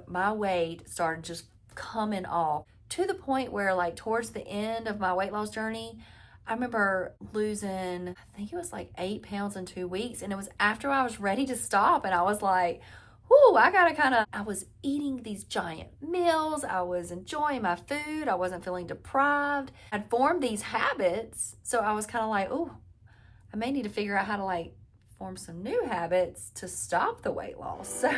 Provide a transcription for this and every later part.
my weight started just coming off to the point where, like, towards the end of my weight loss journey, I remember losing, I think it was like 8 pounds in 2 weeks. And it was after I was ready to stop. And I was like, whoo, I was eating these giant meals. I was enjoying my food. I wasn't feeling deprived. I'd formed these habits. So I was kind of like, oh, I may need to figure out how to like form some new habits to stop the weight loss. So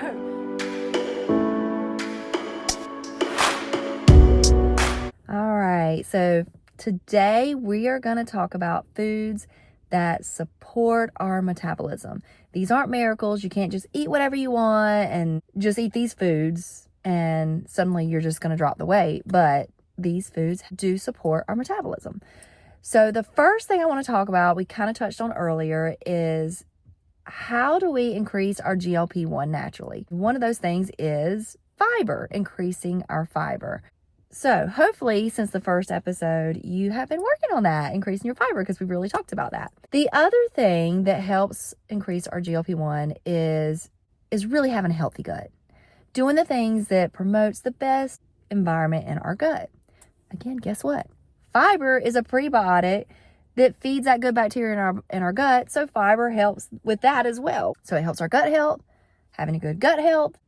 all right, so today we are going to talk about foods that support our metabolism. These aren't miracles. You can't just eat whatever you want and just eat these foods and suddenly you're just going to drop the weight. But these foods do support our metabolism. So the first thing I want to talk about, we kind of touched on earlier, is how do we increase our GLP-1 naturally? One of those things is fiber, increasing our fiber. So hopefully since the first episode, you have been working on that, increasing your fiber, because we really talked about that. The other thing that helps increase our GLP-1 is really having a healthy gut. Doing the things that promotes the best environment in our gut. Again, guess what? Fiber is a prebiotic that feeds that good bacteria in our gut. So fiber helps with that as well. So it helps our gut health. Having a good gut health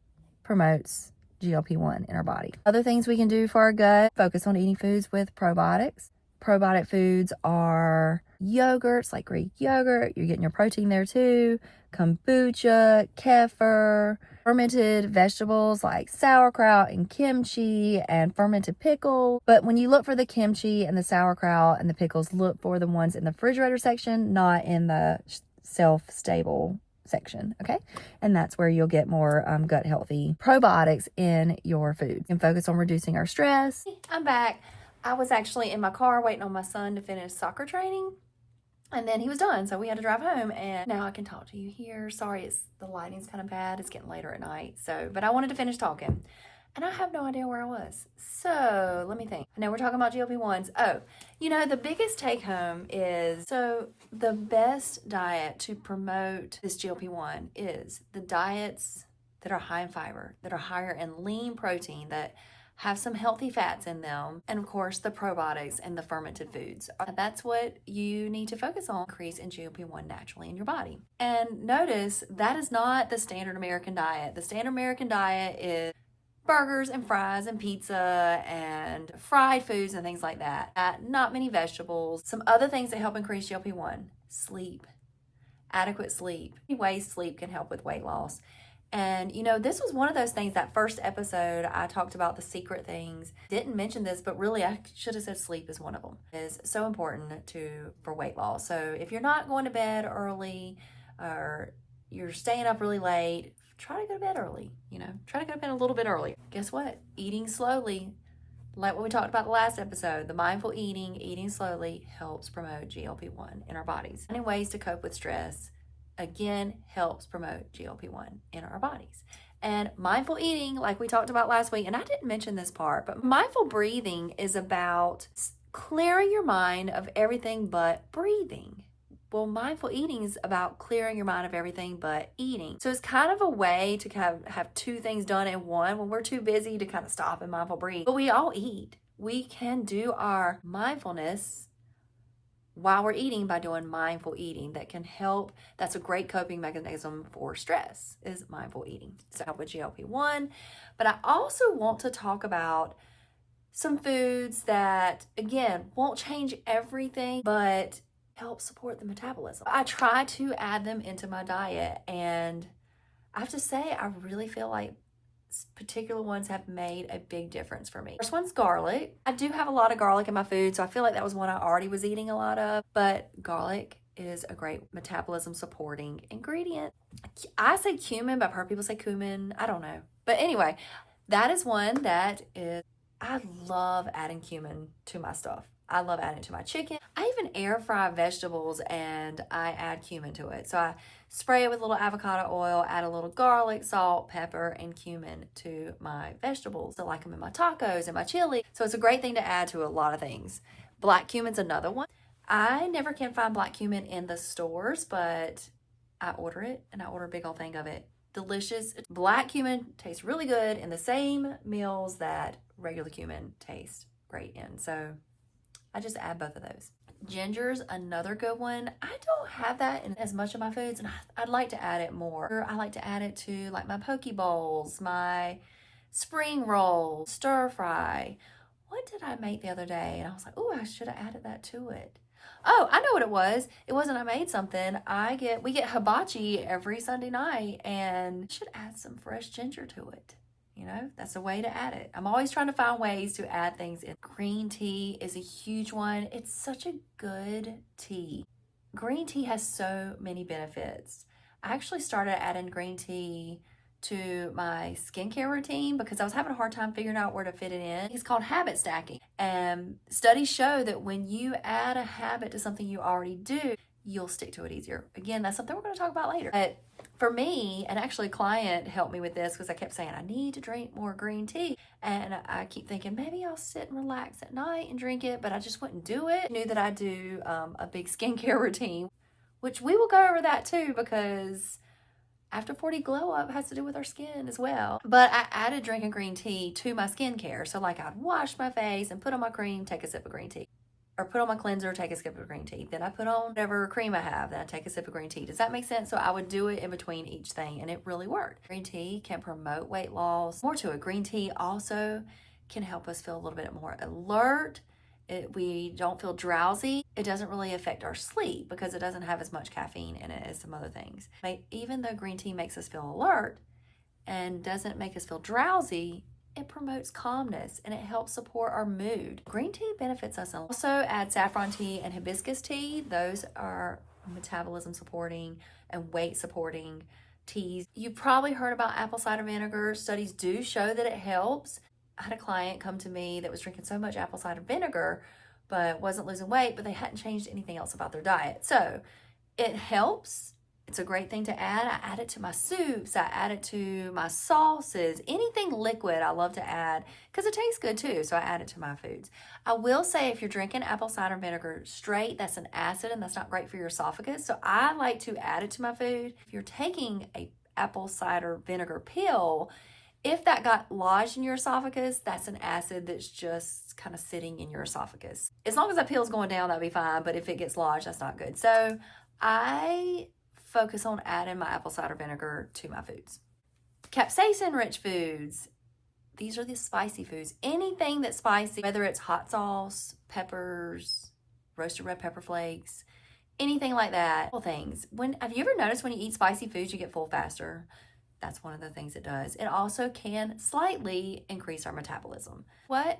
promotes GLP-1 in our body. Other things we can do for our gut, focus on eating foods with probiotics. Probiotic foods are yogurts, like Greek yogurt. You're getting your protein there too. Kombucha, kefir, fermented vegetables like sauerkraut and kimchi and fermented pickle. But when you look for the kimchi and the sauerkraut and the pickles, look for the ones in the refrigerator section, not in the shelf-stable section, okay? And that's where you'll get more gut healthy probiotics in your food. You can focus on reducing our stress. I'm back. I was actually in my car waiting on my son to finish soccer training, and then he was done, so we had to drive home, and now I can talk to you here. Sorry, the lighting's kind of bad. It's getting later at night, but I wanted to finish talking, and I have no idea where I was. So let me think. Now we're talking about GLP-1s. Oh, the biggest take home is, so the best diet to promote this GLP-1 is the diets that are high in fiber, that are higher in lean protein, that have some healthy fats in them, and of course the probiotics and the fermented foods. That's what you need to focus on, increase in GLP-1 naturally in your body. And notice that is not the standard American diet. The standard American diet is burgers and fries and pizza and fried foods and things like that. Not many vegetables. Some other things that help increase GLP-1, sleep, adequate sleep. Ways sleep can help with weight loss. And, this was one of those things, that first episode, I talked about the secret things. Didn't mention this, but really I should have said sleep is one of them. It's so important for weight loss. So if you're not going to bed early or you're staying up really late, try to go to bed early, try to go to bed a little bit early. Guess what? Eating slowly, like what we talked about the last episode, the mindful eating slowly helps promote GLP-1 in our bodies. Finding ways to cope with stress, again, helps promote GLP-1 in our bodies. And mindful eating, like we talked about last week, and I didn't mention this part, but mindful breathing is about clearing your mind of everything but breathing. Well, mindful eating is about clearing your mind of everything but eating. So it's kind of a way to kind of have two things done in one when we're too busy to kind of stop and mindful breathe. But we all eat. We can do our mindfulness while we're eating by doing mindful eating. That can help. That's a great coping mechanism for stress, is mindful eating. So help with GLP-1. But I also want to talk about some foods that, again, won't change everything, but help support the metabolism. I try to add them into my diet, and I have to say, I really feel like particular ones have made a big difference for me. First one's garlic. I do have a lot of garlic in my food, so I feel like that was one I already was eating a lot of, but garlic is a great metabolism-supporting ingredient. I say cumin, but I've heard people say cumin. I don't know. But anyway, that is one that is, I love adding cumin to my stuff. I love adding it to my chicken. I even air fry vegetables and I add cumin to it. So I spray it with a little avocado oil, add a little garlic, salt, pepper, and cumin to my vegetables. I like them in my tacos and my chili. So it's a great thing to add to a lot of things. Black cumin's another one. I never can find black cumin in the stores, but I order it, and I order a big old thing of it. delicious. Black cumin tastes really good in the same meals that regular cumin tastes great in. So I just add both of those. Ginger's another good one. I don't have that in as much of my foods, and I'd like to add it more. I like to add it to like my poke bowls, my spring rolls, stir fry. What did I make the other day? And I was like, oh, I should have added that to it. Oh, I know what it was. It wasn't I made something. We get hibachi every Sunday night, and I should add some fresh ginger to it. You know, that's a way to add it. I'm always trying to find ways to add things in. Green tea is a huge one. It's such a good tea. Green tea has so many benefits. I actually started adding green tea to my skincare routine because I was having a hard time figuring out where to fit it in. It's called habit stacking. And studies show that when you add a habit to something you already do, you'll stick to it easier. Again, that's something we're going to talk about later. But for me, and actually a client helped me with this because I kept saying, I need to drink more green tea. And I keep thinking, maybe I'll sit and relax at night and drink it, but I just wouldn't do it. I knew that I do a big skincare routine, which we will go over that too, because after 40 glow up has to do with our skin as well. But I added drinking green tea to my skincare. So like I'd wash my face and put on my cream, take a sip of green tea. Or put on my cleanser, take a sip of green tea. Then I put on whatever cream I have, then I take a sip of green tea. Does that make sense? So I would do it in between each thing, and it really worked. Green tea can promote weight loss. More to it, green tea also can help us feel a little bit more alert. We don't feel drowsy. It doesn't really affect our sleep because it doesn't have as much caffeine in it as some other things. Even though green tea makes us feel alert and doesn't make us feel drowsy, it promotes calmness and it helps support our mood. Green tea benefits us. Also add saffron tea and hibiscus tea. Those are metabolism supporting and weight supporting teas. You've probably heard about apple cider vinegar. Studies do show that it helps. I had a client come to me that was drinking so much apple cider vinegar but wasn't losing weight, but they hadn't changed anything else about their diet. So it helps. It's a great thing to add. I add it to my soups. I add it to my sauces. Anything liquid I love to add because it tastes good too. So I add it to my foods. I will say if you're drinking apple cider vinegar straight, that's an acid and that's not great for your esophagus. So I like to add it to my food. If you're taking a apple cider vinegar pill, if that got lodged in your esophagus, that's an acid that's just kind of sitting in your esophagus. As long as that pill's going down, that'd be fine. But if it gets lodged, that's not good. So I focus on adding my apple cider vinegar to my foods. Capsaicin-rich foods. These are the spicy foods. Anything that's spicy, whether it's hot sauce, peppers, roasted red pepper flakes, anything like that. Things. Have you ever noticed when you eat spicy foods, you get full faster? That's one of the things it does. It also can slightly increase our metabolism. Why,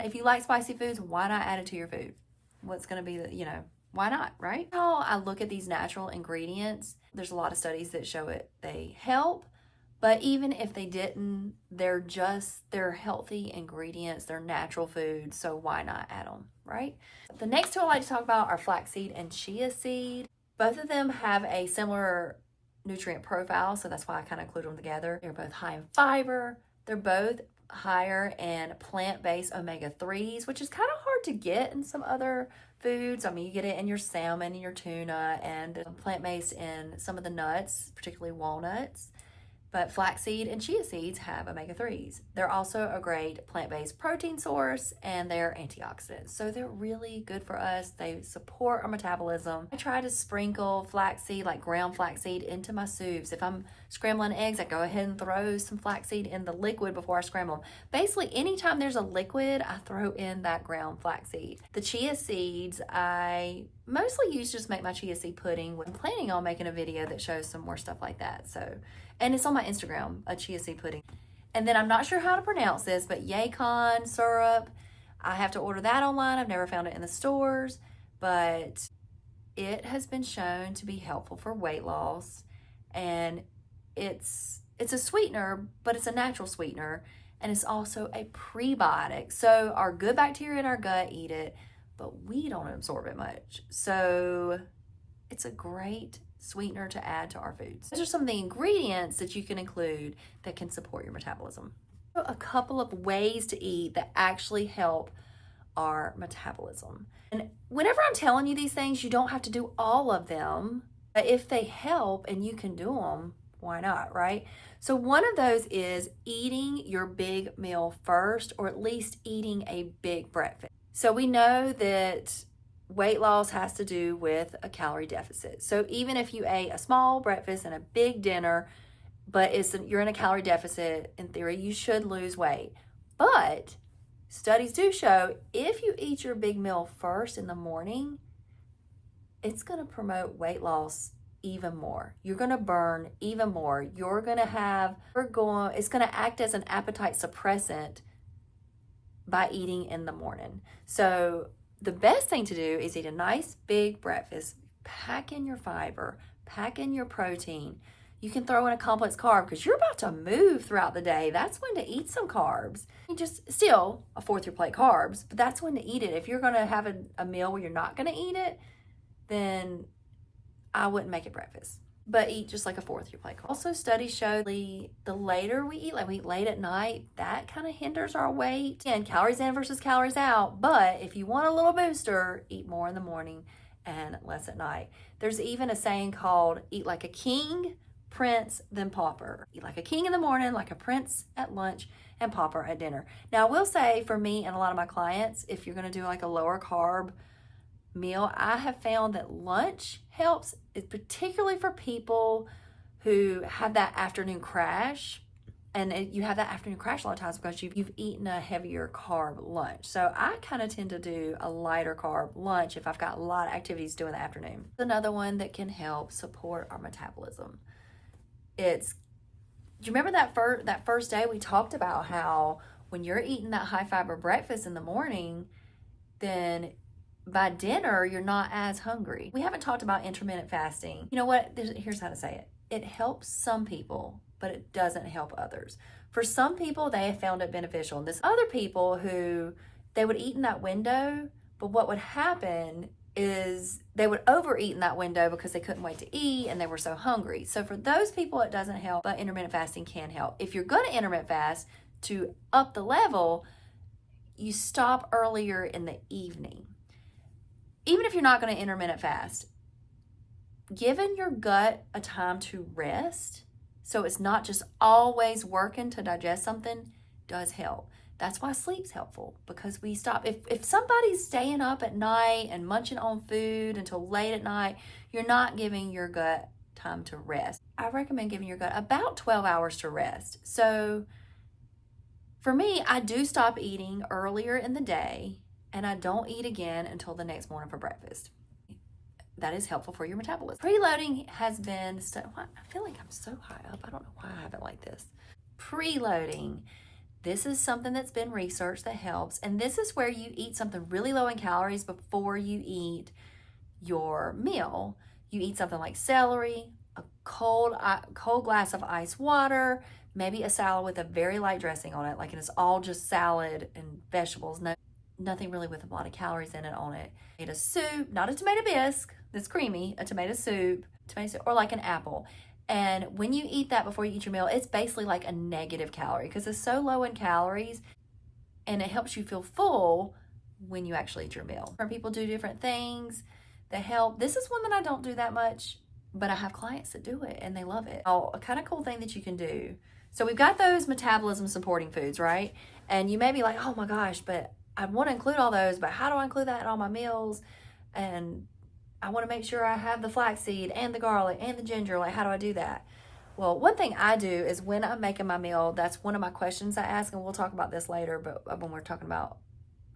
if you like spicy foods, why not add it to your food? What's going to be why not, right? How I look at these natural ingredients, there's a lot of studies that show they help, but even if they didn't, they're healthy ingredients, they're natural foods, so why not add them, right? The next two I like to talk about are flaxseed and chia seed. Both of them have a similar nutrient profile, so that's why I kind of include them together. They're both high in fiber. They're both higher in plant-based omega-3s, which is kind of hard to get in some other foods. I mean, you get it in your salmon and your tuna, and plant-based in some of the nuts, particularly walnuts. But flaxseed and chia seeds have omega-3s. They're also a great plant-based protein source, and they're antioxidants. So they're really good for us. They support our metabolism. I try to sprinkle flaxseed, like ground flaxseed, into my soups. If I'm scrambling eggs, I go ahead and throw some flaxseed in the liquid before I scramble them. Basically, anytime there's a liquid, I throw in that ground flaxseed. The chia seeds, I mostly use just make my chia seed pudding. I'm planning on making a video that shows some more stuff like that. And it's on my Instagram, a chia seed pudding. And then I'm not sure how to pronounce this, but yacon syrup. I have to order that online. I've never found it in the stores, but it has been shown to be helpful for weight loss. And it's a sweetener, but it's a natural sweetener. And it's also a prebiotic. So our good bacteria in our gut eat it, but we don't absorb it much. So it's a great sweetener to add to our foods. Those are some of the ingredients that you can include that can support your metabolism. A couple of ways to eat that actually help our metabolism. And whenever I'm telling you these things, you don't have to do all of them. But if they help and you can do them, why not, right? So one of those is eating your big meal first, or at least eating a big breakfast. So we know that weight loss has to do with a calorie deficit. So even if you ate a small breakfast and a big dinner, but you're in a calorie deficit, in theory, you should lose weight. But studies do show if you eat your big meal first in the morning, it's going to promote weight loss even more. You're going to burn even more. It's going to act as an appetite suppressant by eating in the morning. So the best thing to do is eat a nice big breakfast, pack in your fiber, pack in your protein. You can throw in a complex carb because you're about to move throughout the day. That's when to eat some carbs. You just still a fourth your plate carbs, but that's when to eat it. If you're going to have a meal where you're not going to eat it, then I wouldn't make it breakfast, but eat just like a fourth your plate. Also, studies show the later we eat, like we eat late at night, that kind of hinders our weight. And calories in versus calories out. But if you want a little booster, eat more in the morning and less at night. There's even a saying called eat like a king, prince, then pauper. Eat like a king in the morning, like a prince at lunch, and pauper at dinner. Now, I will say for me and a lot of my clients, if you're going to do like a lower carb meal, I have found that lunch helps, particularly for people who have that afternoon crash. And you have that afternoon crash a lot of times because you've eaten a heavier carb lunch. So I kind of tend to do a lighter carb lunch if I've got a lot of activities to do in the afternoon. Another one that can help support our metabolism. Do you remember that first day we talked about how when you're eating that high fiber breakfast in the morning, then by dinner, you're not as hungry. We haven't talked about intermittent fasting. You know what? Here's how to say it. It helps some people, but it doesn't help others. For some people, they have found it beneficial. And there's other people who they would eat in that window, but what would happen is they would overeat in that window because they couldn't wait to eat and they were so hungry. So for those people, it doesn't help, but intermittent fasting can help. If you're going to intermittent fast to up the level, you stop earlier in the evening. Even if you're not going to intermittent fast, giving your gut a time to rest, so it's not just always working to digest something, does help. That's why sleep's helpful, because we stop. If somebody's staying up at night and munching on food until late at night, you're not giving your gut time to rest. I recommend giving your gut about 12 hours to rest. So for me, I do stop eating earlier in the day, and I don't eat again until the next morning for breakfast. That is helpful for your metabolism. Preloading has been, I feel like I'm so high up. I don't know why I have it like this. Preloading. This is something that's been researched that helps. And this is where you eat something really low in calories before you eat your meal. You eat something like celery, a cold glass of ice water, maybe a salad with a very light dressing on it, like it's all just salad and vegetables. Nothing really with a lot of calories in it on it. Eat a soup, not a tomato bisque that's creamy, a tomato soup, or like an apple. And when you eat that before you eat your meal, it's basically like a negative calorie because it's so low in calories and it helps you feel full when you actually eat your meal. Different people do different things that help. This is one that I don't do that much, but I have clients that do it and they love it. A kind of cool thing that you can do. So we've got those metabolism supporting foods, right? And you may be like, oh my gosh, but I want to include all those, but how do I include that in all my meals? And I want to make sure I have the flaxseed and the garlic and the ginger. Like, how do I do that? Well, one thing I do is when I'm making my meal, that's one of my questions I ask, and we'll talk about this later, but when we're talking about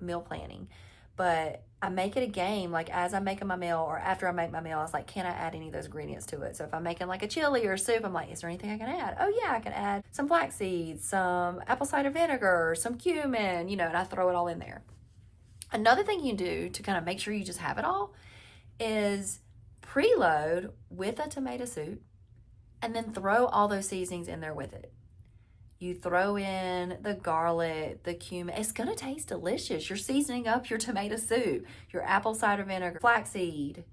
meal planning. But I make it a game, like as I'm making my meal or after I make my meal, I was like, can I add any of those ingredients to it? So if I'm making like a chili or a soup, I'm like, is there anything I can add? Oh yeah, I can add some flax seeds, some apple cider vinegar, some cumin, and I throw it all in there. Another thing you do to kind of make sure you just have it all is preload with a tomato soup and then throw all those seasonings in there with it. You throw in the garlic, the cumin. It's going to taste delicious. You're seasoning up your tomato soup, your apple cider vinegar, flaxseed,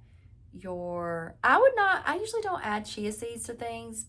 I usually don't add chia seeds to things.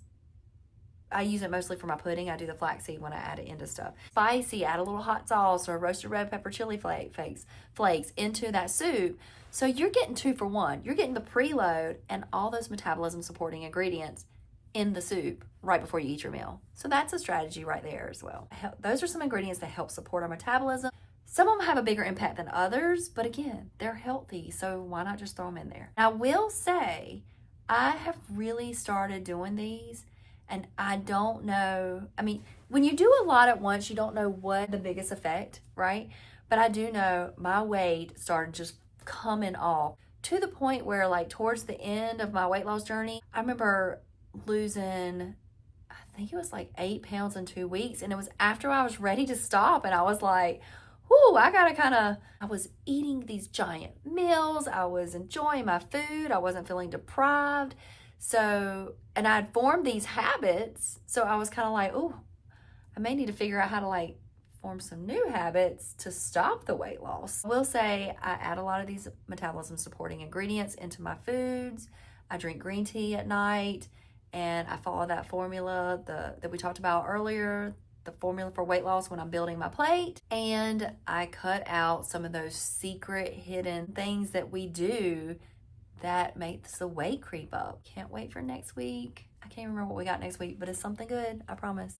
I use it mostly for my pudding. I do the flaxseed when I add it into stuff. Spicy, add a little hot sauce or roasted red pepper chili flakes into that soup. So you're getting 2 for 1. You're getting the preload and all those metabolism supporting ingredients in the soup right before you eat your meal. So that's a strategy right there as well. Those are some ingredients that help support our metabolism. Some of them have a bigger impact than others, but again, they're healthy, so why not just throw them in there? I will say, I have really started doing these, and I don't know. I mean, when you do a lot at once, you don't know what the biggest effect, right? But I do know my weight started just coming off to the point where, like, towards the end of my weight loss journey, I remember losing, I think it was like 8 pounds in 2 weeks. And it was after I was ready to stop. And I was like, whoo, I was eating these giant meals. I was enjoying my food. I wasn't feeling deprived. So, and I'd formed these habits. So I was kind of like, oh, I may need to figure out how to like form some new habits to stop the weight loss. I will say I add a lot of these metabolism supporting ingredients into my foods. I drink green tea at night, and I follow that formula that we talked about earlier, the formula for weight loss when I'm building my plate. And I cut out some of those secret hidden things that we do that makes the weight creep up. Can't wait for next week. I can't remember what we got next week, but it's something good, I promise.